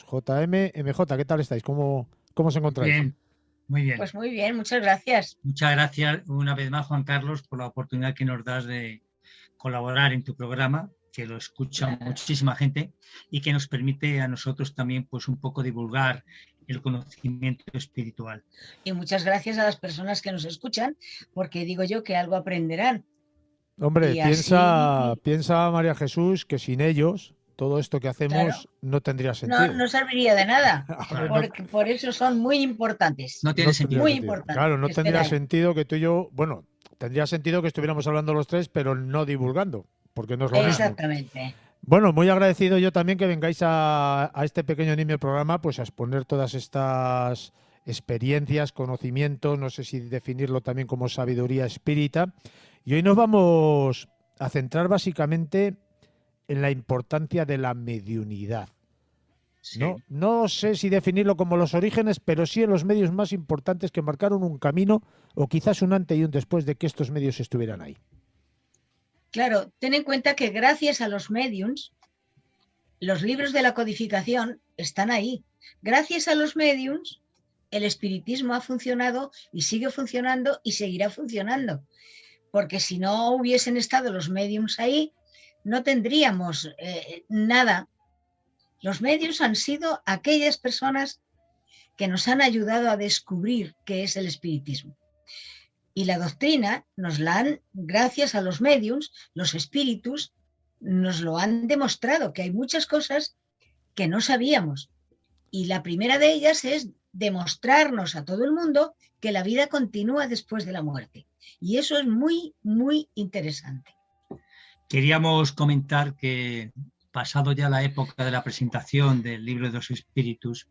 JM, MJ, ¿qué tal estáis? ¿Cómo os encontráis? Bien, muy bien. Pues muy bien, muchas gracias. Muchas gracias una vez más, Juan Carlos, por la oportunidad que nos das de colaborar en tu programa, que lo escucha muchísima gente y que nos permite a nosotros también pues un poco divulgar el conocimiento espiritual. Y muchas gracias a las personas que nos escuchan, porque digo yo que algo aprenderán. Hombre, Y piensa, así, piensa María Jesús que sin ellos todo esto que claro, hacemos no tendría no, sentido. no serviría de nada, Hombre, no, porque por eso son muy importantes, No tiene no tendría sentido. muy sentido. Claro, importantes, no que tendría esperáis. sentido que tú y yo, bueno, tendría sentido que estuviéramos hablando los tres, pero no divulgando, porque no es lo mismo. Exactamente. Bueno, muy agradecido yo también que vengáis a este pequeño nimio programa, pues a exponer todas estas experiencias, conocimientos, no sé si definirlo también como sabiduría espírita. Y hoy nos vamos a centrar básicamente en la importancia de la mediunidad. No, Sí. no sé si definirlo como los orígenes, pero sí en los medios más importantes que marcaron un camino o quizás un antes y un después de que estos medios estuvieran ahí. Claro, ten en cuenta que gracias a los mediums, los libros de la codificación están ahí. Gracias a los mediums, el espiritismo ha funcionado y sigue funcionando y seguirá funcionando. Porque si no hubiesen estado los mediums ahí, no tendríamos nada. Los mediums han sido aquellas personas que nos han ayudado a descubrir qué es el espiritismo. Y la doctrina nos la han, gracias a los mediums, los espíritus, nos lo han demostrado, que hay muchas cosas que no sabíamos. Y la primera de ellas es demostrarnos a todo el mundo que la vida continúa después de la muerte. Y eso es muy, muy interesante. Queríamos comentar que pasado ya la época de la presentación del libro de los espíritus,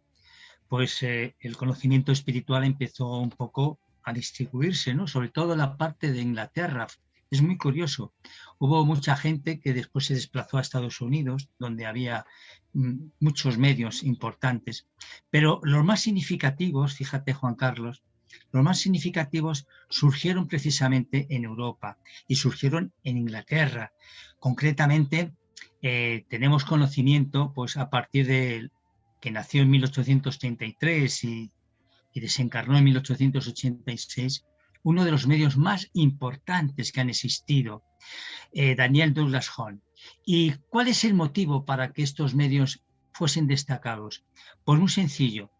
pues el conocimiento espiritual empezó un poco a distribuirse, ¿no? Sobre todo en la parte de Inglaterra. Es muy curioso. Hubo mucha gente que después se desplazó a Estados Unidos, donde había muchos medios importantes. Pero los más significativos, fíjate Juan Carlos, los más significativos surgieron precisamente en Europa y surgieron en Inglaterra. Concretamente, tenemos conocimiento pues, a partir de que nació en 1833 y desencarnó en 1886, uno de los medios más importantes que han existido, Daniel Douglas Home. ¿Y cuál es el motivo para que estos medios fuesen destacados? Pues muy sencillo,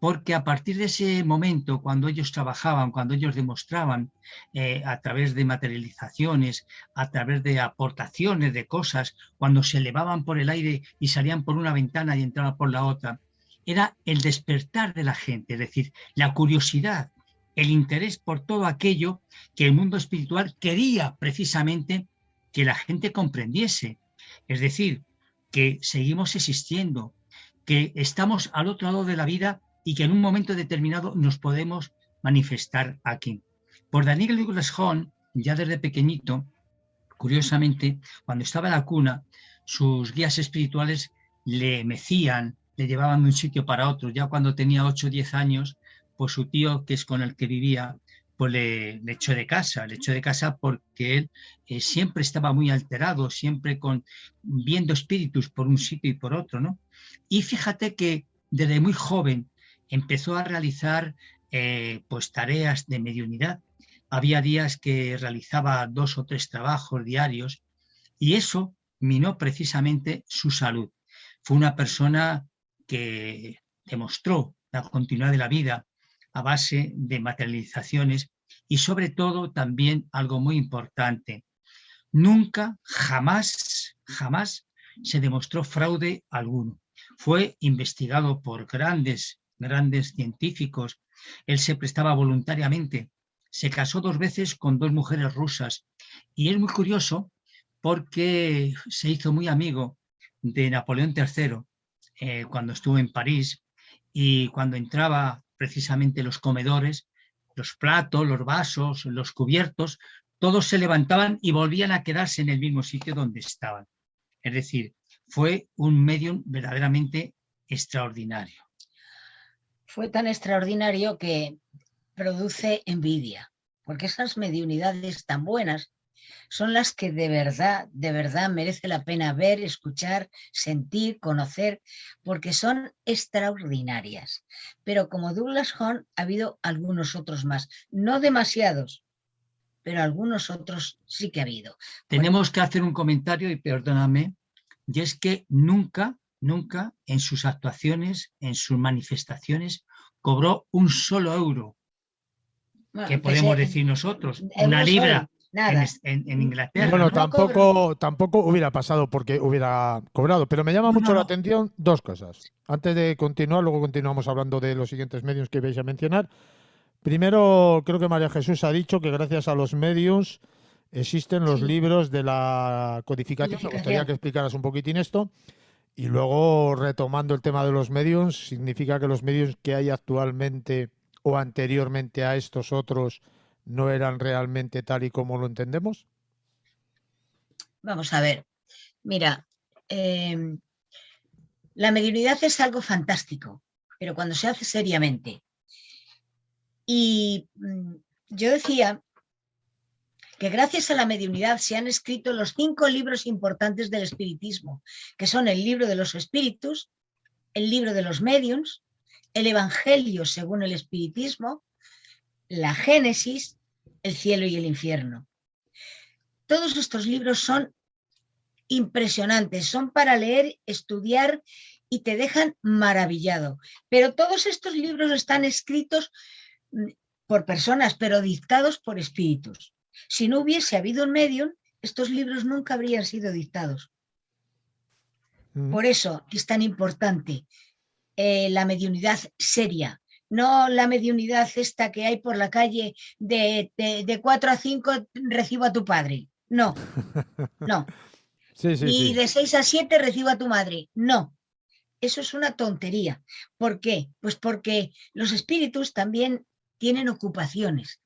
porque a partir de ese momento, cuando ellos trabajaban, cuando ellos demostraban a través de materializaciones, a través de aportaciones de cosas, cuando se elevaban por el aire y salían por una ventana y entraban por la otra, era el despertar de la gente, es decir, la curiosidad, el interés por todo aquello que el mundo espiritual quería precisamente que la gente comprendiese. Es decir, que seguimos existiendo, que estamos al otro lado de la vida y que en un momento determinado nos podemos manifestar aquí. Por Daniel Douglas Home, ya desde pequeñito, curiosamente, cuando estaba en la cuna, sus guías espirituales le mecían, le llevaban de un sitio para otro. Ya cuando tenía 8 o 10 años, pues su tío, que es con el que vivía, pues le echó de casa porque él siempre estaba muy alterado, siempre viendo espíritus por un sitio y por otro, ¿no? Y fíjate que desde muy joven empezó a realizar pues tareas de mediunidad. Había días que realizaba 2 o 3 trabajos diarios y eso minó precisamente su salud. Fue una persona que demostró la continuidad de la vida a base de materializaciones y sobre todo también algo muy importante. Nunca, jamás, jamás se demostró fraude alguno. Fue investigado por grandes científicos. Él se prestaba voluntariamente. Se casó 2 veces con 2 mujeres rusas. Y es muy curioso porque se hizo muy amigo de Napoleón III cuando estuvo en París y cuando entraba precisamente los comedores, los platos, los vasos, los cubiertos, todos se levantaban y volvían a quedarse en el mismo sitio donde estaban. Es decir, fue un medium verdaderamente extraordinario. Fue tan extraordinario que produce envidia, porque esas mediunidades tan buenas son las que de verdad merece la pena ver, escuchar, sentir, conocer, porque son extraordinarias. Pero como Douglas Home ha habido algunos otros más, no demasiados, pero algunos otros sí que ha habido. Tenemos que hacer un comentario, y perdóname, y es que nunca en sus actuaciones, en sus manifestaciones, cobró un solo euro. Bueno, ¿Qué podemos decir nosotros? Una euros libra hoy, nada. en Inglaterra. Bueno, ¿no? tampoco hubiera pasado porque hubiera cobrado, pero me llama mucho la atención dos cosas. Antes de continuar, luego continuamos hablando de los siguientes medios que vais a mencionar. Primero, creo que María Jesús ha dicho que gracias a los medios existen los Sí. libros de la codificación. Me gustaría que explicaras un poquitín esto. Y luego, retomando el tema de los medios, significa que los medios que hay actualmente o anteriormente a estos otros no eran realmente tal y como lo entendemos. Vamos a ver, mira, la mediunidad es algo fantástico, pero cuando se hace seriamente. Y yo decía que gracias a la mediunidad se han escrito los 5 libros importantes del espiritismo, que son el libro de los espíritus, el libro de los mediums, el Evangelio según el espiritismo, la Génesis, el cielo y el infierno. Todos estos libros son impresionantes, son para leer, estudiar y te dejan maravillado. Pero todos estos libros están escritos por personas, pero dictados por espíritus. Si no hubiese habido un medium, estos libros nunca habrían sido dictados. Por eso es tan importante la mediunidad seria, no la mediunidad esta que hay por la calle de 4 a 5 recibo a tu padre. No, no. Ni de 6 a 7 recibo a tu madre. No, eso es una tontería. ¿Por qué? Pues porque los espíritus también tienen ocupaciones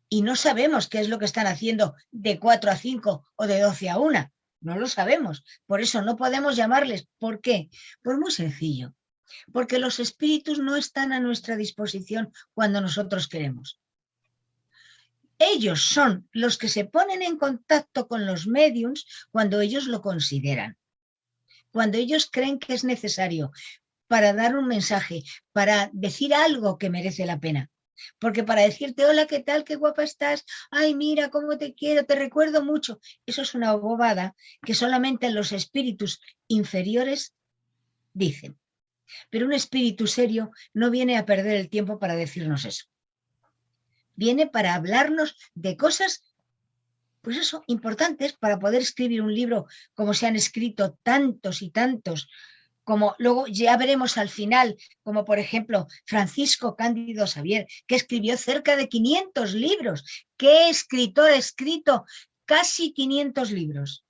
y no sabemos qué es lo que están haciendo de 4 a 5 o de 12 a 1. No lo sabemos. Por eso no podemos llamarles. ¿Por qué? Pues muy sencillo. Porque los espíritus no están a nuestra disposición cuando nosotros queremos. Ellos son los que se ponen en contacto con los médiums cuando ellos lo consideran, cuando ellos creen que es necesario para dar un mensaje, para decir algo que merece la pena. Porque para decirte, hola, ¿qué tal? Qué guapa estás. Ay, mira, cómo te quiero, te recuerdo mucho. Eso es una bobada que solamente los espíritus inferiores dicen. Pero un espíritu serio no viene a perder el tiempo para decirnos eso. Viene para hablarnos de cosas, pues eso, importantes para poder escribir un libro como se han escrito tantos y tantos, como luego ya veremos al final, como por ejemplo Francisco Cándido Xavier, que escribió cerca de 500 libros. ¿Qué escritor ha escrito casi 500 libros?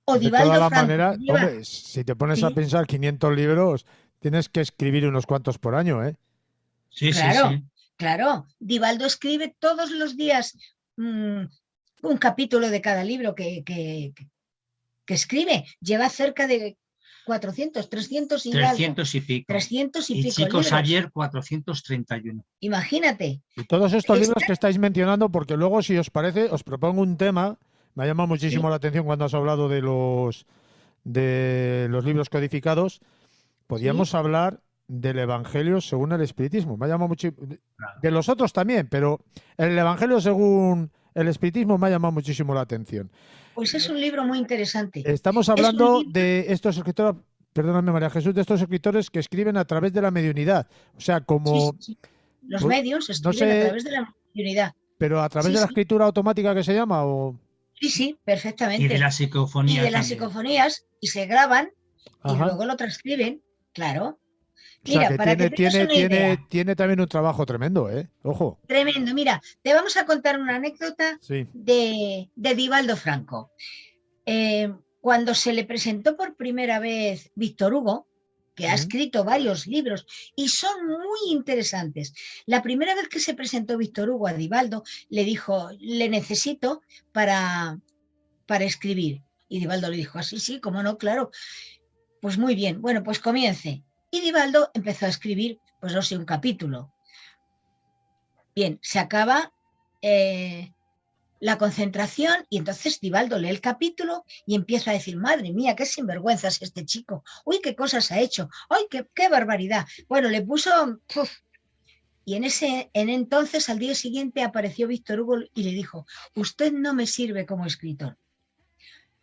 O de todas las Franco, maneras, hombre, si te pones a pensar 500 libros, tienes que escribir unos cuantos por año, ¿eh? Sí, claro, sí. Claro. Divaldo escribe todos los días un capítulo de cada libro que escribe. Lleva cerca de 400, 300 y 300 y pico. 300 y pico Chico libros. Xavier, 431. Imagínate. Y todos estos libros que estáis mencionando, porque luego, si os parece, os propongo un tema. Me ha llamado muchísimo la atención cuando has hablado de los libros codificados. Podríamos hablar del Evangelio según el Espiritismo. Me ha llamado mucho, de los otros también, pero el Evangelio según el Espiritismo me ha llamado muchísimo la atención. Pues es un libro muy interesante. Estamos hablando de estos escritores, perdóname María Jesús, de estos escritores que escriben a través de la mediunidad. O sea, como... Sí. Los medios escriben a través de la mediunidad. ¿Pero a través de la escritura automática que se llama? ¿O? Sí, perfectamente. Y de las psicofonías. Y de las psicofonías, y se graban y luego lo transcriben, claro. Mira, que para que tengas una idea. Tiene también un trabajo tremendo, ¿eh? Ojo. Tremendo. Mira, te vamos a contar una anécdota de Divaldo Franco. Cuando se le presentó por primera vez Víctor Hugo, que ha escrito varios libros y son muy interesantes. La primera vez que se presentó Víctor Hugo a Divaldo, le dijo, le necesito para escribir. Y Divaldo le dijo, así, sí, cómo no, claro. Pues muy bien, bueno, pues comience. Y Divaldo empezó a escribir, pues no sé, un capítulo. Bien, se acaba la concentración, y entonces Divaldo lee el capítulo y empieza a decir, madre mía, qué sinvergüenza es este chico, uy, qué cosas ha hecho, uy, qué barbaridad. Bueno, le puso... ¡puf! Y en entonces, al día siguiente, apareció Víctor Hugo y le dijo, usted no me sirve como escritor.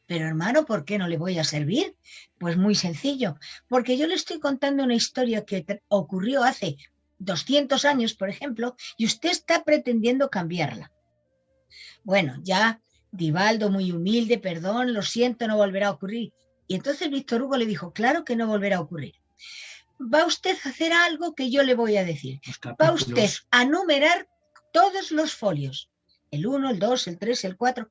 Pero hermano, ¿por qué no le voy a servir? Pues muy sencillo, porque yo le estoy contando una historia que ocurrió hace 200 años, por ejemplo, y usted está pretendiendo cambiarla. Bueno, ya Divaldo, muy humilde, perdón, lo siento, no volverá a ocurrir. Y entonces Víctor Hugo le dijo, claro que no volverá a ocurrir. Va usted a hacer algo que yo le voy a decir. Va usted a numerar todos los folios, el 1, el 2, el 3, el 4,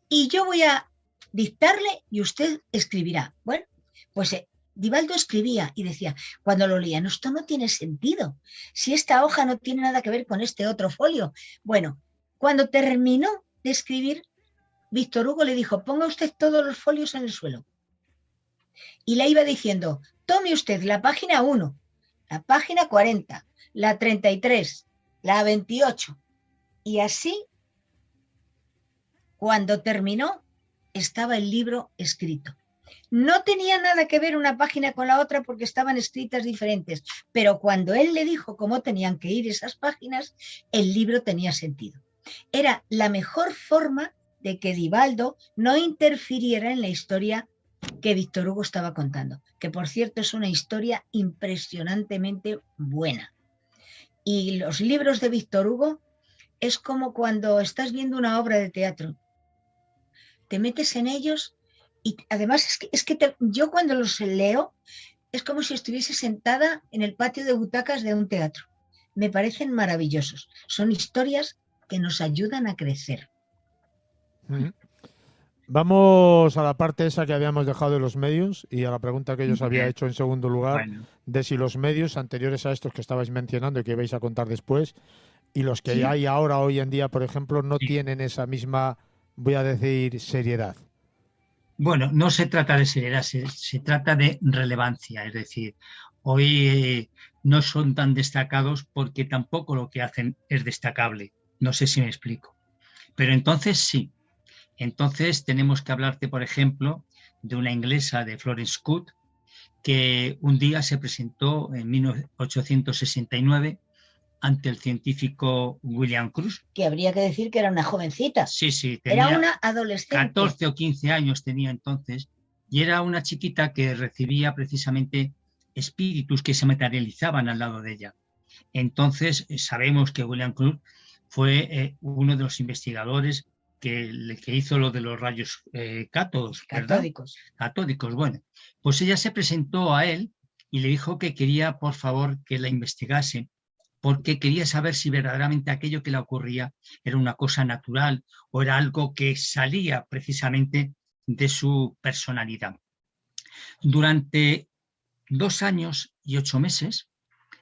y yo voy a dictarle y usted escribirá. Bueno, pues Divaldo escribía y decía, cuando lo leía, no, esto no tiene sentido, si esta hoja no tiene nada que ver con este otro folio. Bueno, cuando terminó de escribir, Víctor Hugo le dijo, ponga usted todos los folios en el suelo. Y le iba diciendo, tome usted la página 1, la página 40, la 33, la 28. Y así, cuando terminó, estaba el libro escrito. No tenía nada que ver una página con la otra porque estaban escritas diferentes, pero cuando él le dijo cómo tenían que ir esas páginas, el libro tenía sentido. Era la mejor forma de que Divaldo no interfiriera en la historia que Víctor Hugo estaba contando, que por cierto es una historia impresionantemente buena. Y los libros de Víctor Hugo es como cuando estás viendo una obra de teatro. Te metes en ellos y además yo cuando los leo es como si estuviese sentada en el patio de butacas de un teatro. Me parecen maravillosos. Son historias que nos ayudan a crecer. Vamos a la parte esa que habíamos dejado de los medios y a la pregunta que yo os había hecho en segundo lugar, de si los medios anteriores a estos que estabais mencionando y que vais a contar después y los que hay ahora, hoy en día, por ejemplo, no tienen esa misma, voy a decir, seriedad. Bueno, no se trata de seriedad, se trata de relevancia, es decir, hoy no son tan destacados porque tampoco lo que hacen es destacable, no sé si me explico, pero entonces sí. Entonces tenemos que hablarte, por ejemplo, de una inglesa, de Florence Scott, que un día se presentó en 1869 ante el científico William Crookes. Que habría que decir que era una jovencita. Sí, era una adolescente. 14 o 15 años tenía entonces, y era una chiquita que recibía precisamente espíritus que se materializaban al lado de ella. Entonces sabemos que William Crookes fue uno de los investigadores que hizo lo de los rayos cátodos, ¿verdad? Catódicos, bueno. Pues ella se presentó a él y le dijo que quería, por favor, que la investigase, porque quería saber si verdaderamente aquello que le ocurría era una cosa natural o era algo que salía precisamente de su personalidad. Durante 2 años y 8 meses,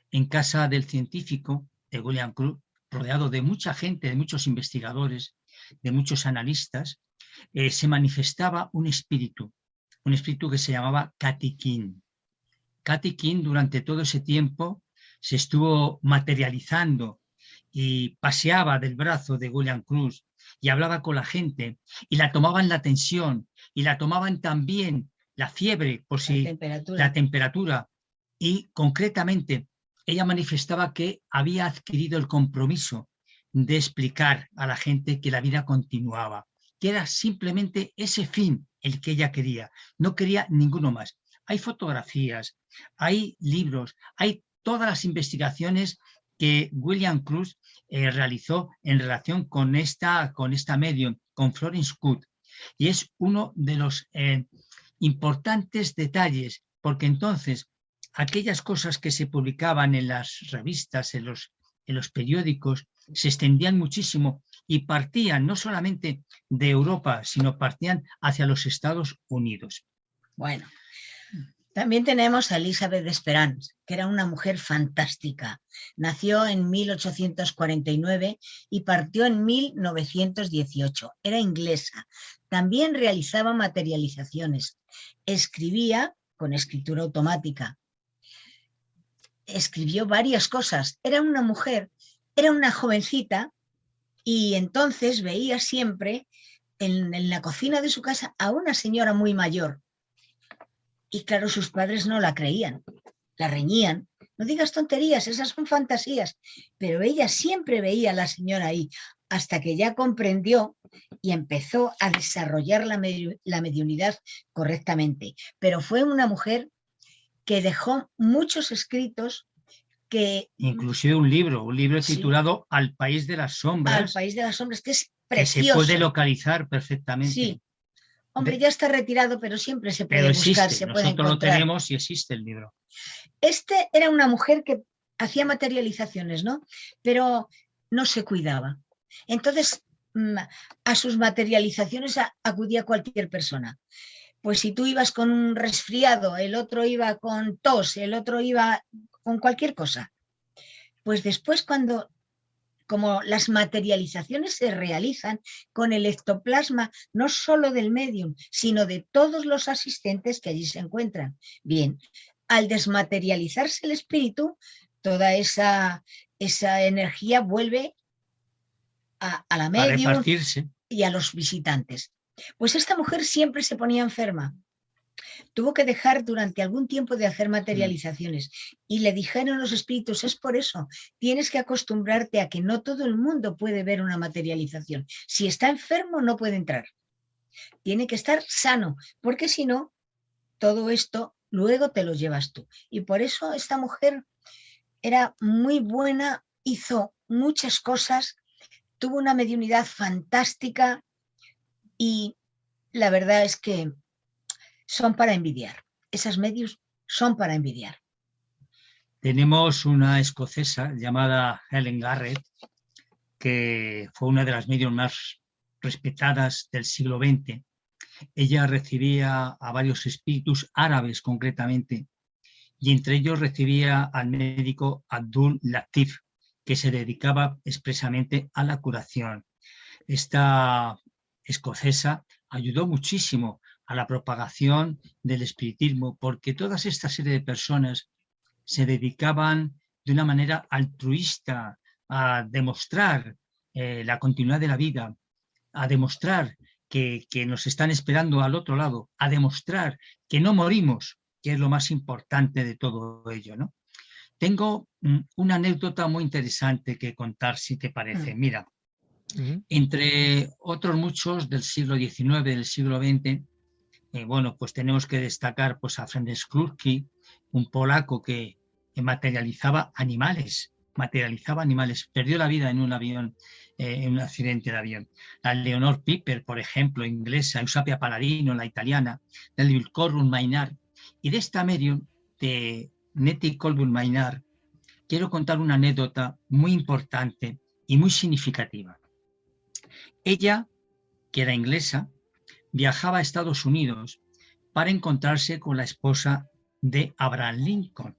en casa del científico de William Crookes, rodeado de mucha gente, de muchos investigadores, de muchos analistas, se manifestaba un espíritu que se llamaba Cathy King. Cathy King durante todo ese tiempo se estuvo materializando y paseaba del brazo de William Crookes y hablaba con la gente y la tomaban la tensión y la tomaban también la fiebre, por si la temperatura, y concretamente ella manifestaba que había adquirido el compromiso de explicar a la gente que la vida continuaba, que era simplemente ese fin el que ella quería, no quería ninguno más. Hay fotografías, hay libros, hay todas las investigaciones que William Crookes realizó en relación con esta medium, con Florence Scott, y es uno de los importantes detalles, porque entonces aquellas cosas que se publicaban en las revistas, en los periódicos, se extendían muchísimo y partían no solamente de Europa, sino partían hacia los Estados Unidos. Bueno, también tenemos a Elizabeth Esperance, que era una mujer fantástica. Nació en 1849 y partió en 1918. Era inglesa. También realizaba materializaciones. Escribía con escritura automática. Escribió varias cosas. Era una mujer, era una jovencita Y entonces veía siempre en la cocina de su casa a una señora muy mayor. Y claro, sus padres no la creían, la reñían. No digas tonterías, esas son fantasías. Pero ella siempre veía a la señora ahí, hasta que ya comprendió y empezó a desarrollar la mediunidad correctamente. Pero fue una mujer que dejó muchos escritos que... Inclusive un libro Sí, titulado Al País de las Al Sombras, País de las Sombras, que es que se puede precioso. localizar perfectamente. Sí, hombre, ya está retirado, pero siempre se puede Pero buscar, existe, se puede nosotros lo encontrar. tenemos y existe el libro. Este era una mujer que hacía materializaciones, ¿no? Pero no se cuidaba. Entonces, a sus materializaciones acudía cualquier persona. Pues si tú ibas con un resfriado, el otro iba con tos, el otro iba con cualquier cosa. Pues después cuando, como las materializaciones se realizan con el ectoplasma, no solo del medium, sino de todos los asistentes que allí se encuentran. Bien, al desmaterializarse el espíritu, toda esa energía vuelve a la Para medium repartirse. y a los visitantes. Pues esta mujer siempre se ponía enferma. Tuvo que dejar durante algún tiempo de hacer materializaciones y le dijeron los espíritus, es por eso, tienes que acostumbrarte a que no todo el mundo puede ver una materialización. Si está enfermo no puede entrar. Tiene que estar sano, porque si no, todo esto luego te lo llevas tú. Y por eso esta mujer era muy buena, hizo muchas cosas, tuvo una mediunidad fantástica y la verdad es que son para envidiar. Esas medios son para envidiar. Tenemos una escocesa llamada Helen Garrett, que fue una de las medios más respetadas del siglo XX. Ella recibía a varios espíritus árabes concretamente, y entre ellos recibía al médico Abdul Latif, que se dedicaba expresamente a la curación. Esta escocesa ayudó muchísimo a la propagación del espiritismo, porque todas esta serie de personas se dedicaban de una manera altruista a demostrar la continuidad de la vida, a demostrar que nos están esperando al otro lado, a demostrar que no morimos, que es lo más importante de todo ello, ¿no? Tengo una anécdota muy interesante que contar, si te parece. Mira, entre otros muchos del siglo XIX, del siglo XX, bueno, pues tenemos que destacar pues, a Ferenc Krusky, un polaco que materializaba animales, perdió la vida en un avión, en un accidente de avión. La Leonor Piper, por ejemplo, inglesa, Eusapia Paladino, la italiana, del Colbún Maynard. Y de esta medium, de Nettie Colbún Maynard, quiero contar una anécdota muy importante y muy significativa. Ella, que era inglesa, viajaba a Estados Unidos para encontrarse con la esposa de Abraham Lincoln.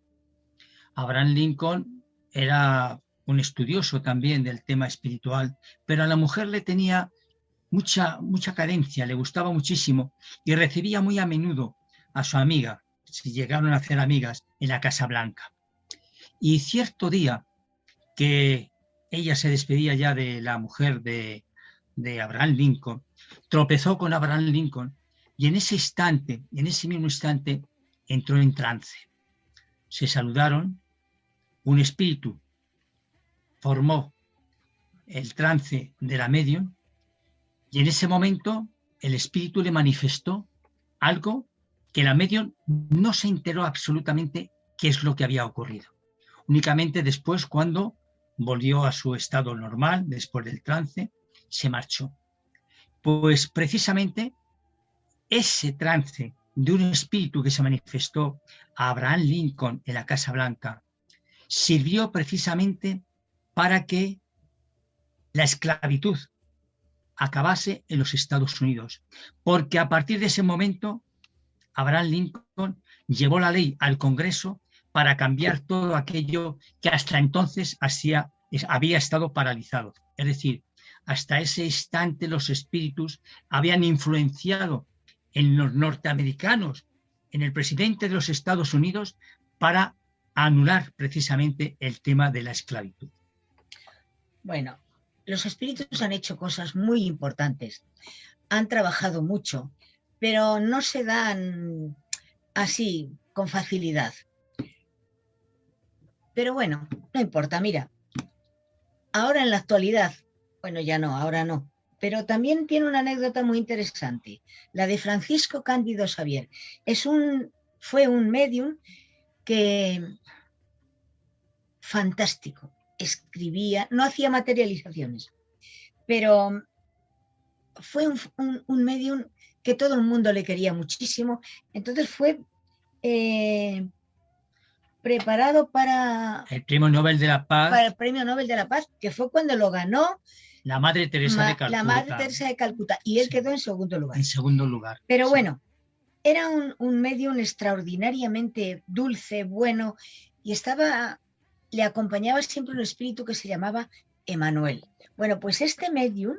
Abraham Lincoln era un estudioso también del tema espiritual, pero a la mujer le tenía mucha carencia, le gustaba muchísimo y recibía muy a menudo a su amiga, si llegaron a ser amigas, en la Casa Blanca. Y cierto día que ella se despedía ya de la mujer de Abraham Lincoln, tropezó con Abraham Lincoln y en ese mismo instante, entró en trance. Se saludaron, un espíritu formó el trance de la medium y en ese momento el espíritu le manifestó algo que la medium no se enteró absolutamente qué es lo que había ocurrido. Únicamente después, cuando volvió a su estado normal, después del trance, se marchó. Pues precisamente ese trance de un espíritu que se manifestó a Abraham Lincoln en la Casa Blanca sirvió precisamente para que la esclavitud acabase en los Estados Unidos, porque a partir de ese momento Abraham Lincoln llevó la ley al Congreso para cambiar todo aquello que hasta entonces había estado paralizado. Es decir, hasta ese instante los espíritus habían influenciado en los norteamericanos, en el presidente de los Estados Unidos, para anular precisamente el tema de la esclavitud. Bueno, los espíritus han hecho cosas muy importantes, han trabajado mucho, pero no se dan así con facilidad. Pero bueno, no importa, mira, ahora en la actualidad, bueno, ya no, ahora no, pero también tiene una anécdota muy interesante, la de Francisco Cándido Xavier. Fue un medium que fantástico, escribía, no hacía materializaciones, pero fue un medium que todo el mundo le quería muchísimo. Entonces fue preparado para el Premio Nobel de la Paz. Para el Premio Nobel de la Paz, que fue cuando lo ganó la Madre Teresa de Calcuta. La Madre Teresa de Calcuta, y él sí, quedó en segundo lugar. En segundo lugar. Pero sí, bueno, era un medium extraordinariamente dulce, bueno, y le acompañaba siempre un espíritu que se llamaba Emanuel. Bueno, pues este medium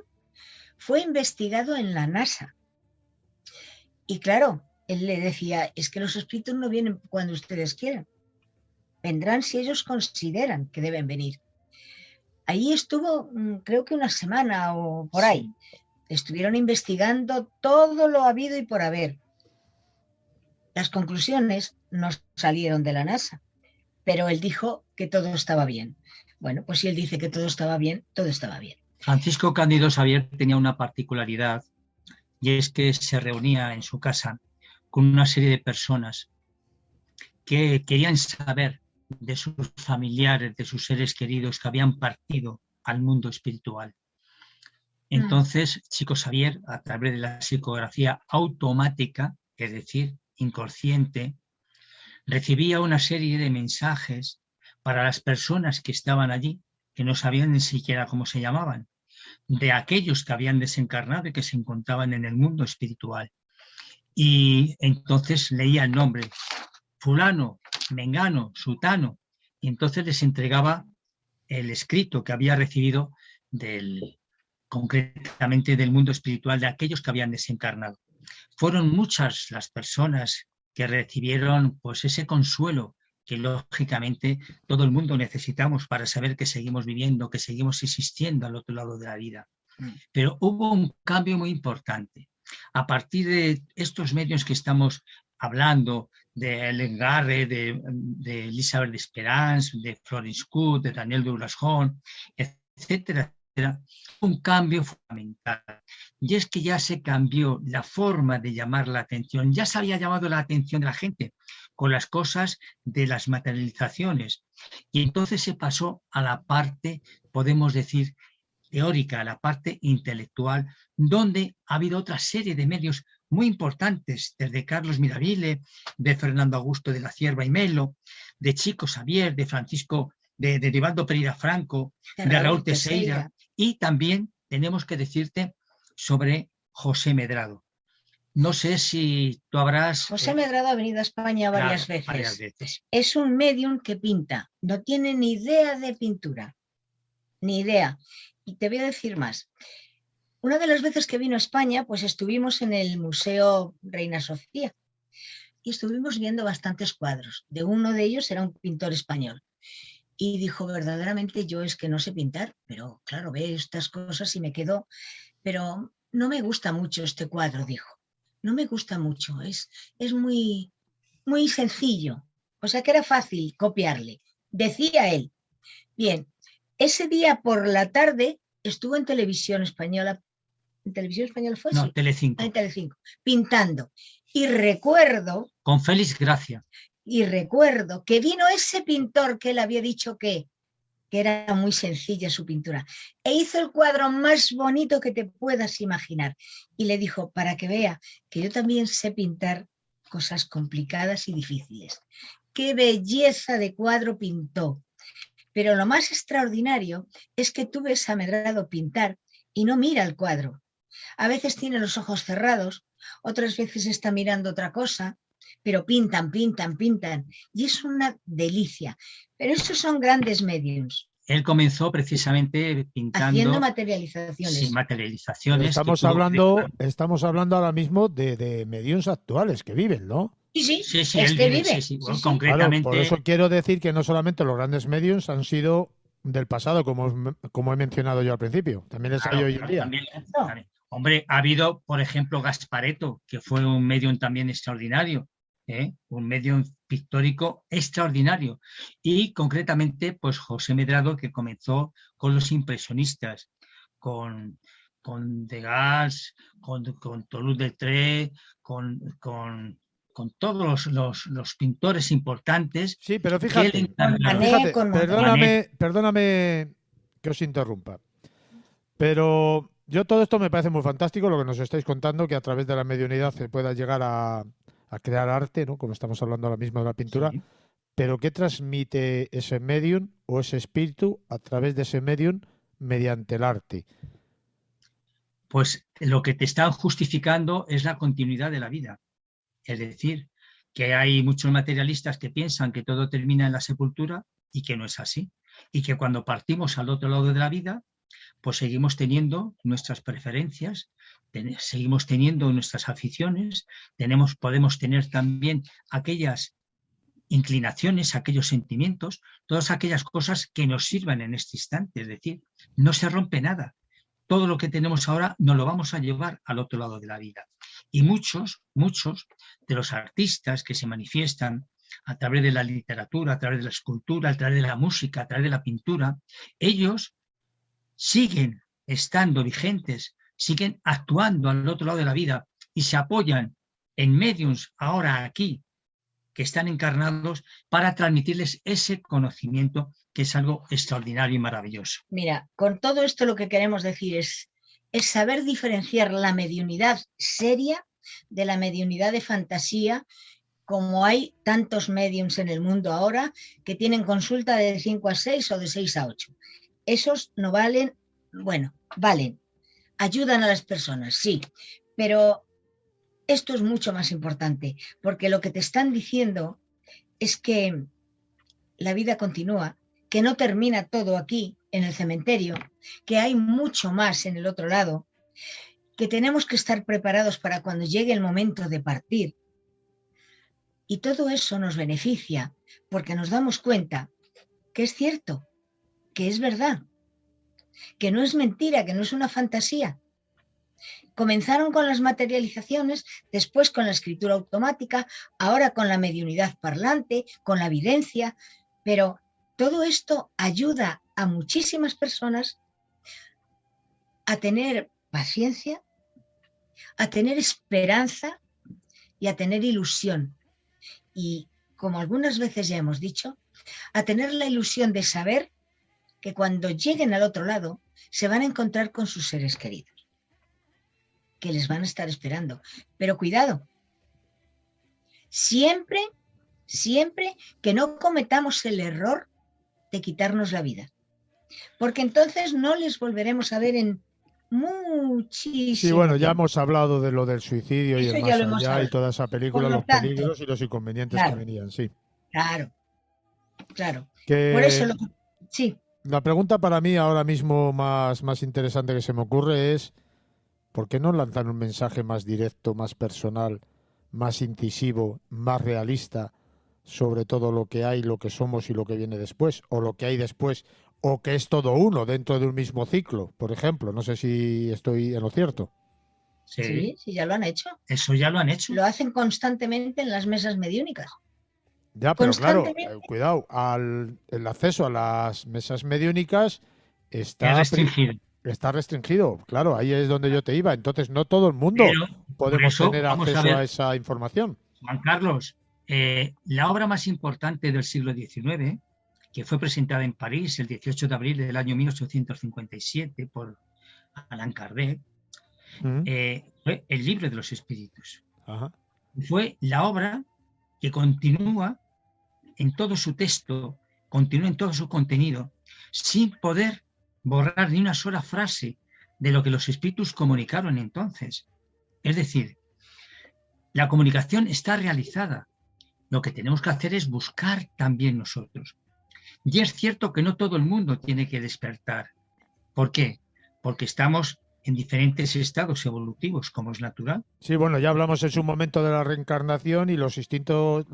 fue investigado en la NASA. Y claro, él le decía, es que los espíritus no vienen cuando ustedes quieran. Vendrán si ellos consideran que deben venir. Ahí estuvo, creo que una semana o por ahí. Estuvieron investigando todo lo habido y por haber. Las conclusiones no salieron de la NASA, pero él dijo que todo estaba bien. Bueno, pues si él dice que todo estaba bien, todo estaba bien. Francisco Cándido Xavier tenía una particularidad, y es que se reunía en su casa con una serie de personas que querían saber de sus familiares, de sus seres queridos que habían partido al mundo espiritual. Entonces, Chico Xavier, a través de la psicografía automática, es decir, inconsciente, recibía una serie de mensajes para las personas que estaban allí, que no sabían ni siquiera cómo se llamaban, de aquellos que habían desencarnado y que se encontraban en el mundo espiritual. Y entonces leía el nombre, fulano, mengano, sutano, y entonces les entregaba el escrito que había recibido concretamente del mundo espiritual de aquellos que habían desencarnado. Fueron muchas las personas que recibieron pues ese consuelo que lógicamente todo el mundo necesitamos para saber que seguimos viviendo, que seguimos existiendo al otro lado de la vida. Pero hubo un cambio muy importante. A partir de estos medios que estamos hablando, de Ellen Garre, de Elizabeth Esperance, de Florence Cook, de Daniel Douglas Horn, etcétera, etcétera, un cambio fundamental. Y es que ya se cambió la forma de llamar la atención. Ya se había llamado la atención de la gente con las cosas de las materializaciones. Y entonces se pasó a la parte, podemos decir, teórica, a la parte intelectual, donde ha habido otra serie de medios muy importantes, desde Carlos Mirabile, de Fernando Augusto de la Cierva y Melo, de Chico Xavier, de Francisco, de Rivaldo Pereira Franco, de Raúl Teixeira, y también tenemos que decirte sobre José Medrado. No sé si tú habrás... José Medrado ha venido a España varias veces. Es un medium que pinta, no tiene ni idea de pintura, ni idea. Y te voy a decir más. Una de las veces que vino a España, pues estuvimos en el Museo Reina Sofía y estuvimos viendo bastantes cuadros. De uno de ellos era un pintor español. Y dijo, verdaderamente yo es que no sé pintar, pero claro, veo estas cosas y me quedo, pero no me gusta mucho este cuadro, dijo. No me gusta mucho, es muy, muy sencillo. O sea que era fácil copiarle, decía él. Bien, ese día por la tarde estuvo en Televisión Española. ¿En Televisión Española fue? No, sí. Telecinco. En Telecinco, pintando. Y recuerdo... Con Félix Gracia. Y recuerdo que vino ese pintor que él había dicho que era muy sencilla su pintura, e hizo el cuadro más bonito que te puedas imaginar. Y le dijo, para que vea que yo también sé pintar cosas complicadas y difíciles. ¡Qué belleza de cuadro pintó! Pero lo más extraordinario es que tú ves a Medrado pintar y no mira el cuadro. A veces tiene los ojos cerrados, otras veces está mirando otra cosa, pero pintan, pintan, pintan. Y es una delicia. Pero esos son grandes mediums. Él comenzó precisamente pintando... Haciendo materializaciones. Sí, materializaciones. Estamos hablando ahora mismo de mediums actuales que viven, ¿no? Sí, vive. Sí. Bueno, concretamente... Claro, por eso quiero decir que no solamente los grandes mediums han sido del pasado, como he mencionado yo al principio. También les hay Claro, hoy en claro, día. también, No, también. Hombre, ha habido, por ejemplo, Gasparetto, que fue un medium también extraordinario, ¿eh? Un medium pictórico extraordinario. Y concretamente, pues José Medrado, que comenzó con los impresionistas, con, con Degas, con Toulouse-Lautrec, con todos los pintores importantes Sí, pero que le fíjate, con encarnaron. Manet, fíjate, con Monet. Manet, perdóname que os interrumpa. Pero yo todo esto me parece muy fantástico, lo que nos estáis contando, que a través de la mediunidad se pueda llegar a crear arte, ¿no? Como estamos hablando ahora mismo de la pintura. sí. Pero ¿qué transmite ese medium o ese espíritu a través de ese medium mediante el arte? Pues lo que te están justificando es la continuidad de la vida. Es decir, que hay muchos materialistas que piensan que todo termina en la sepultura y que no es así. Y que cuando partimos al otro lado de la vida, pues seguimos teniendo nuestras preferencias, seguimos teniendo nuestras aficiones, podemos tener también aquellas inclinaciones, aquellos sentimientos, todas aquellas cosas que nos sirvan en este instante. Es decir, no se rompe nada. Todo lo que tenemos ahora nos lo vamos a llevar al otro lado de la vida. Y muchos de los artistas que se manifiestan a través de la literatura, a través de la escultura, a través de la música, a través de la pintura, ellos siguen estando vigentes, siguen actuando al otro lado de la vida y se apoyan en mediums ahora aquí que están encarnados para transmitirles ese conocimiento que es algo extraordinario y maravilloso. Mira, con todo esto lo que queremos decir es saber diferenciar la mediunidad seria de la mediunidad de fantasía, como hay tantos mediums en el mundo ahora que tienen consulta de 5 a 6 o de 6 a 8. Esos no valen, bueno, valen, ayudan a las personas, sí, pero esto es mucho más importante, porque lo que te están diciendo es que la vida continúa, que no termina todo aquí, en el cementerio, que hay mucho más en el otro lado, que tenemos que estar preparados para cuando llegue el momento de partir. Y todo eso nos beneficia, porque nos damos cuenta que es cierto, que es verdad, que no es mentira, que no es una fantasía. Comenzaron con las materializaciones, después con la escritura automática, ahora con la mediunidad parlante, con la evidencia, pero todo esto ayuda a muchísimas personas a tener paciencia, a tener esperanza y a tener ilusión. Y como algunas veces ya hemos dicho, a tener la ilusión de saber que cuando lleguen al otro lado se van a encontrar con sus seres queridos, que les van a estar esperando. Pero cuidado, siempre que no cometamos el error de quitarnos la vida, porque entonces no les volveremos a ver en muchísimo Sí, bueno, ya tiempo. hemos hablado de lo del suicidio y Eso el ya más lo hemos allá y hablado. toda esa Por película, lo los tanto, peligros y los inconvenientes que claro, venían, sí. claro. Por eso, Que sí, la pregunta para mí ahora mismo más interesante que se me ocurre es, ¿por qué no lanzar un mensaje más directo, más personal, más incisivo, más realista sobre todo lo que hay, lo que somos y lo que viene después, o lo que hay después, o que es todo uno dentro de un mismo ciclo, por ejemplo? No sé si estoy en lo cierto. Sí, sí, ya lo han hecho. eso ya lo han hecho. Lo hacen constantemente en las mesas mediúnicas. Ya, pero claro, Constantemente. cuidado, el acceso a las mesas mediúnicas Es está, restringido. está restringido. Claro, ahí es donde yo te iba. Entonces, no todo el mundo Pero por podemos eso, tener vamos a acceso a ver, esa información. Juan Carlos, la obra más importante del siglo XIX, que fue presentada en París el 18 de abril del año 1857 por Allan Kardec, Mm, fue El libro de los espíritus. ajá. Fue la obra que continúa en todo su texto, continúa en todo su contenido, sin poder borrar ni una sola frase de lo que los espíritus comunicaron entonces. Es decir, la comunicación está realizada. Lo que tenemos que hacer es buscar también nosotros. Y es cierto que no todo el mundo tiene que despertar. ¿Por qué? Porque estamos en diferentes estados evolutivos, como es natural. Sí, bueno, ya hablamos en su momento de la reencarnación y los distintos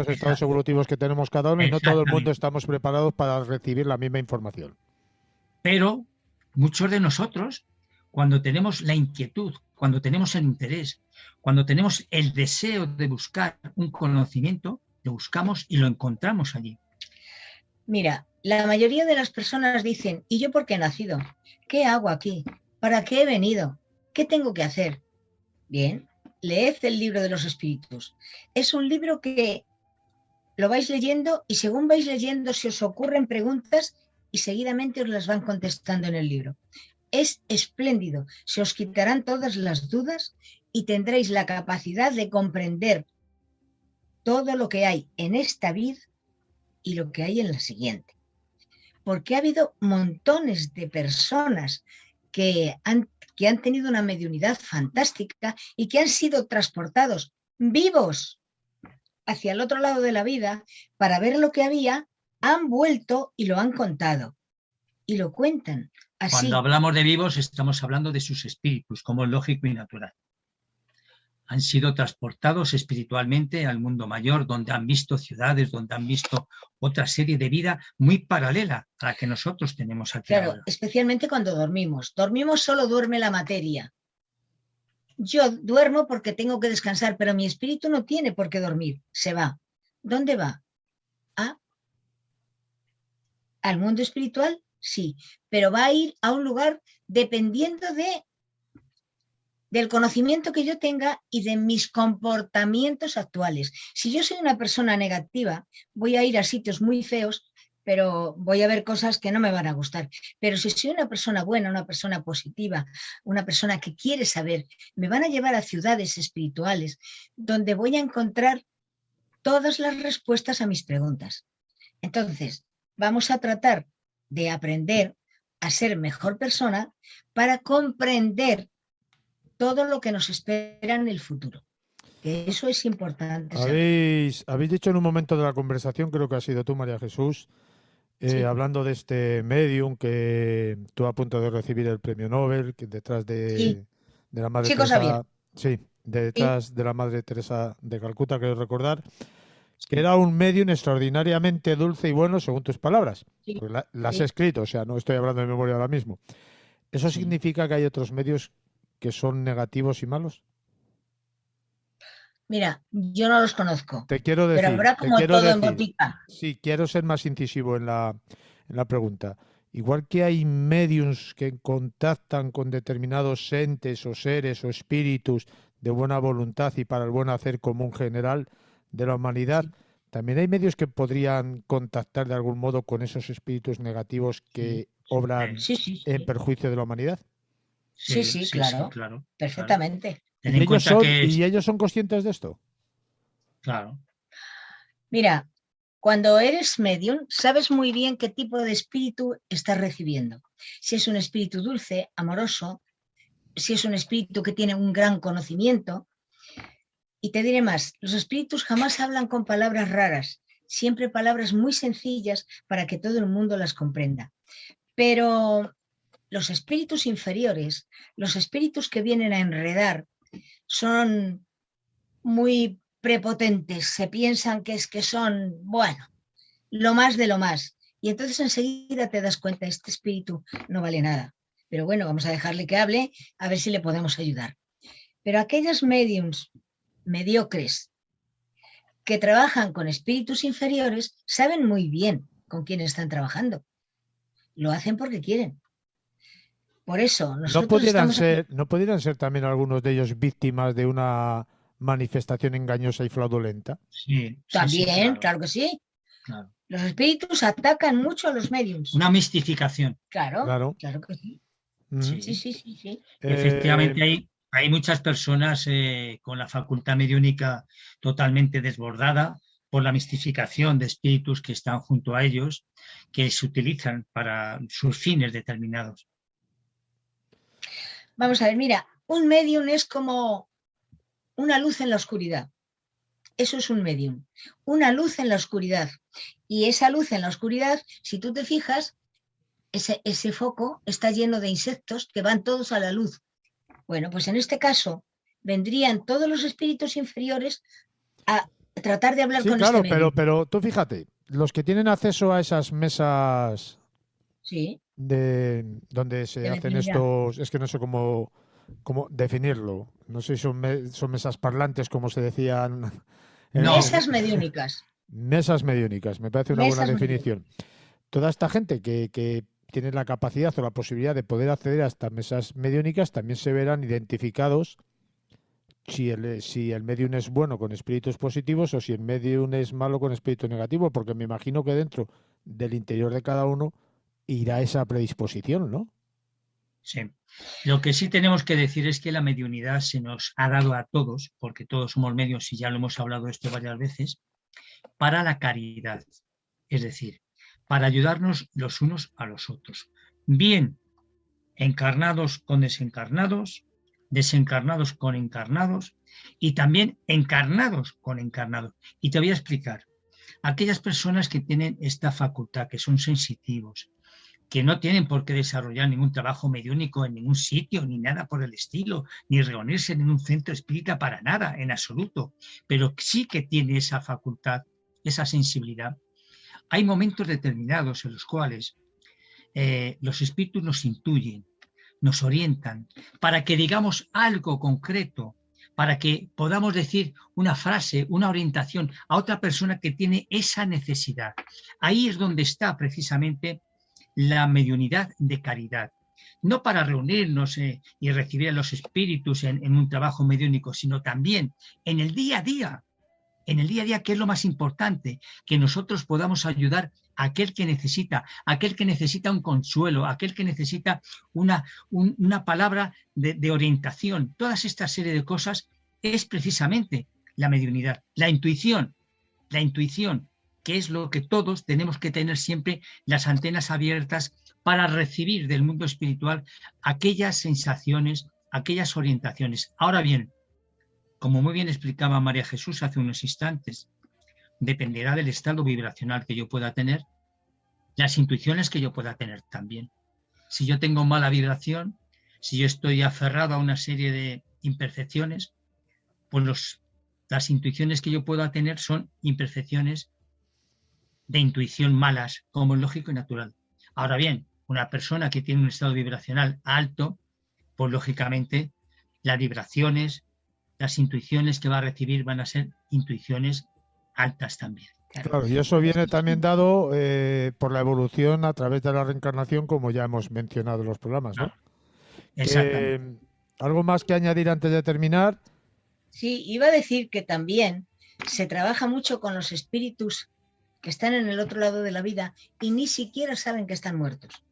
estados evolutivos que tenemos cada uno, y no todo el mundo Exactamente. estamos preparados para recibir la misma información. Pero muchos de nosotros, cuando tenemos la inquietud, cuando tenemos el interés, cuando tenemos el deseo de buscar un conocimiento, lo buscamos y lo encontramos allí. Mira, la mayoría de las personas dicen, ¿y yo por qué he nacido? ¿Qué hago aquí? ¿Para qué he venido? ¿Qué tengo que hacer? Bien, leed el libro de los espíritus. Es un libro que lo vais leyendo y según vais leyendo se os ocurren preguntas y seguidamente os las van contestando en el libro. Es espléndido, se os quitarán todas las dudas y tendréis la capacidad de comprender todo lo que hay en esta vida y lo que hay en la siguiente. Porque ha habido montones de personas que han tenido una mediunidad fantástica y que han sido transportados vivos hacia el otro lado de la vida para ver lo que había, han vuelto y lo han contado. Y lo cuentan así. Cuando hablamos de vivos, estamos hablando de sus espíritus, como es lógico y natural. Han sido transportados espiritualmente al mundo mayor, donde han visto ciudades, donde han visto otra serie de vida muy paralela a la que nosotros tenemos aquí. Claro, ahora. especialmente cuando dormimos. Dormimos, solo duerme la materia. Yo duermo porque tengo que descansar, pero mi espíritu no tiene por qué dormir. Se va. ¿Dónde va? ¿Al mundo espiritual? Sí, pero va a ir a un lugar dependiendo del conocimiento que yo tenga y de mis comportamientos actuales. Si yo soy una persona negativa, voy a ir a sitios muy feos, pero voy a ver cosas que no me van a gustar. Pero si soy una persona buena, una persona positiva, una persona que quiere saber, me van a llevar a ciudades espirituales donde voy a encontrar todas las respuestas a mis preguntas. Entonces, vamos a tratar de aprender a ser mejor persona para comprender todo lo que nos espera en el futuro. Que eso es importante saber. Habéis dicho en un momento de la conversación, creo que ha sido tú, María Jesús, Sí. hablando de este medium que estuvo a punto de recibir el premio Nobel, que detrás de la Madre Chico Teresa, Xavier. detrás de la Madre Teresa de Calcuta, quiero recordar, que era un medium extraordinariamente dulce y bueno, según tus palabras. Sí. Pues las he escrito, o sea, no estoy hablando de memoria ahora mismo. ¿Eso significa que hay otros medios que son negativos y malos? Mira, yo no los conozco. Te quiero decir, pero habrá como todo en botica. Sí, quiero ser más incisivo en la pregunta. Igual que hay mediums que contactan con determinados entes o seres o espíritus de buena voluntad y para el buen hacer común general de la humanidad, también hay medios que podrían contactar de algún modo con esos espíritus negativos que obran en perjuicio de la humanidad. Sí, claro. Perfectamente. ¿Y ellos son conscientes de esto? Claro. Mira, cuando eres medium, sabes muy bien qué tipo de espíritu estás recibiendo. Si es un espíritu dulce, amoroso, si es un espíritu que tiene un gran conocimiento. Y te diré más, los espíritus jamás hablan con palabras raras, siempre palabras muy sencillas para que todo el mundo las comprenda. Pero los espíritus inferiores, los espíritus que vienen a enredar, son muy prepotentes, se piensan que son, bueno, lo más de lo más. Y entonces enseguida te das cuenta, este espíritu no vale nada. Pero bueno, vamos a dejarle que hable, a ver si le podemos ayudar. Pero aquellos mediums mediocres que trabajan con espíritus inferiores saben muy bien con quién están trabajando. Lo hacen porque quieren. Por eso nosotros ¿No pudieran ser también algunos de ellos víctimas de una manifestación engañosa y fraudulenta? Sí. También, claro que sí. Claro. Los espíritus atacan mucho a los mediums. Una mistificación. Claro que sí. Sí. Efectivamente hay muchas personas con la facultad mediúnica totalmente desbordada por la mistificación de espíritus que están junto a ellos, que se utilizan para sus fines determinados. Vamos a ver, mira, un medium es como una luz en la oscuridad. Eso es un medium, una luz en la oscuridad. Y esa luz en la oscuridad, si tú te fijas, ese foco está lleno de insectos que van todos a la luz. Bueno, pues en este caso vendrían todos los espíritus inferiores a tratar de hablar Sí, con claro, este medio. pero tú fíjate, los que tienen acceso a esas mesas Sí, donde se de hacen mediunidad. estos, es que no sé cómo definirlo, no sé si son mesas parlantes, como se decían, No, Mesas mediúnicas. mesas mediúnicas, me parece una buena Mesas mediúnicas. definición. Toda esta gente que tiene la capacidad o la posibilidad de poder acceder a estas mesas mediúnicas también se verán identificados si el medium es bueno con espíritus positivos o si el medium es malo con espíritus negativos, porque me imagino que dentro del interior de cada uno irá esa predisposición, ¿no? sí. Lo que sí tenemos que decir es que la mediunidad se nos ha dado a todos, porque todos somos medios y ya lo hemos hablado esto varias veces, para la caridad. Es decir, para ayudarnos los unos a los otros. Bien encarnados con desencarnados, desencarnados con encarnados y también encarnados con encarnados. Y te voy a explicar. Aquellas personas que tienen esta facultad, que son sensitivos, que no tienen por qué desarrollar ningún trabajo mediúnico en ningún sitio, ni nada por el estilo, ni reunirse en un centro espírita para nada, en absoluto, pero sí que tiene esa facultad, esa sensibilidad. Hay momentos determinados en los cuales los espíritus nos intuyen, nos orientan, para que digamos algo concreto, para que podamos decir una frase, una orientación a otra persona que tiene esa necesidad. Ahí es donde está precisamente la mediunidad de caridad. No para reunirnos y recibir a los espíritus en un trabajo mediúnico, sino también en el día a día, que es lo más importante, que nosotros podamos ayudar a aquel que necesita un consuelo, aquel que necesita una palabra de orientación. Todas esta serie de cosas es precisamente la mediunidad, la intuición, que es lo que todos tenemos que tener siempre las antenas abiertas para recibir del mundo espiritual aquellas sensaciones, aquellas orientaciones. Ahora bien, como muy bien explicaba María Jesús hace unos instantes, dependerá del estado vibracional que yo pueda tener, las intuiciones que yo pueda tener también. Si yo tengo mala vibración, si yo estoy aferrado a una serie de imperfecciones, pues las intuiciones que yo pueda tener son imperfecciones de intuición malas, como es lógico y natural. Ahora bien, una persona que tiene un estado vibracional alto, pues lógicamente las vibraciones, las intuiciones que va a recibir van a ser intuiciones altas también. Claro. Claro, y eso viene también dado por la evolución a través de la reencarnación, como ya hemos mencionado en los programas, ¿no? Exactamente. ¿Algo más que añadir antes de terminar? Sí, iba a decir que también se trabaja mucho con los espíritus que están en el otro lado de la vida y ni siquiera saben que están muertos.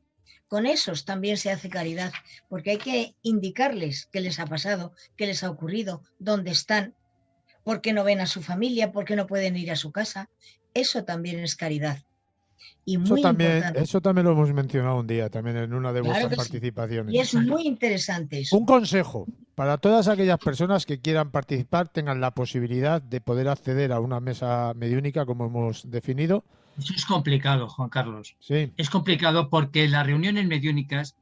Con esos también se hace caridad, porque hay que indicarles qué les ha pasado, qué les ha ocurrido, dónde están, por qué no ven a su familia, por qué no pueden ir a su casa. Eso también es caridad. Y muy importante. Eso también lo hemos mencionado un día, también en una de Claro vuestras que sí. participaciones. Y es muy interesante eso. Un consejo para todas aquellas personas que quieran participar, tengan la posibilidad de poder acceder a una mesa mediúnica, como hemos definido. Eso es complicado, Juan Carlos. Sí. Es complicado porque las reuniones mediúnicas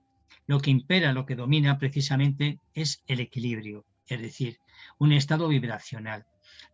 lo que impera, lo que domina precisamente es el equilibrio, es decir, un estado vibracional.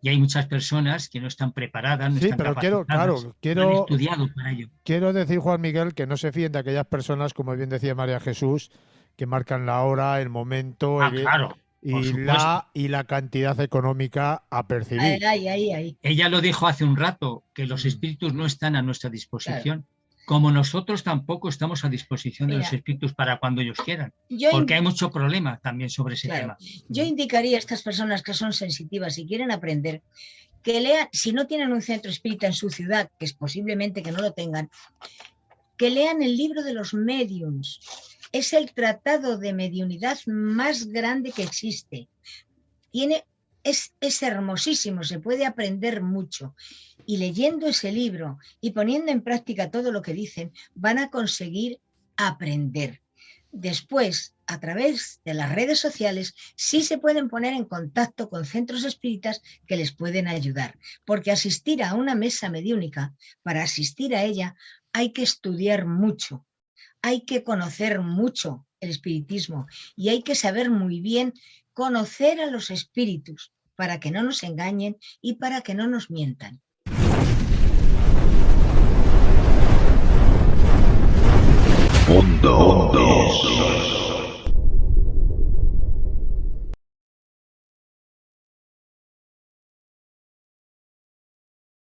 Y hay muchas personas que no están preparadas, no Sí, están pero capacitadas, no han estudiado para ello. quiero decir, Juan Miguel, que no se fíen de aquellas personas, como bien decía María Jesús, que marcan la hora, el momento Claro, por supuesto. y la cantidad económica a percibir. Ahí. Ella lo dijo hace un rato, que los espíritus no están a nuestra disposición, como nosotros tampoco estamos a disposición de los espíritus para cuando ellos quieran, porque hay mucho problema también sobre ese tema. Yo indicaría a estas personas que son sensitivas y quieren aprender, que lean, si no tienen un centro espírita en su ciudad, que es posiblemente que no lo tengan, que lean el libro de los médiums. Es el tratado de mediunidad más grande que existe. Es hermosísimo, se puede aprender mucho. Y leyendo ese libro y poniendo en práctica todo lo que dicen, van a conseguir aprender. Después, a través de las redes sociales, sí se pueden poner en contacto con centros espíritas que les pueden ayudar. Porque asistir a una mesa mediúnica, para asistir a ella, hay que estudiar mucho. hay que conocer mucho el espiritismo y hay que saber muy bien conocer a los espíritus para que no nos engañen y para que no nos mientan. Mundo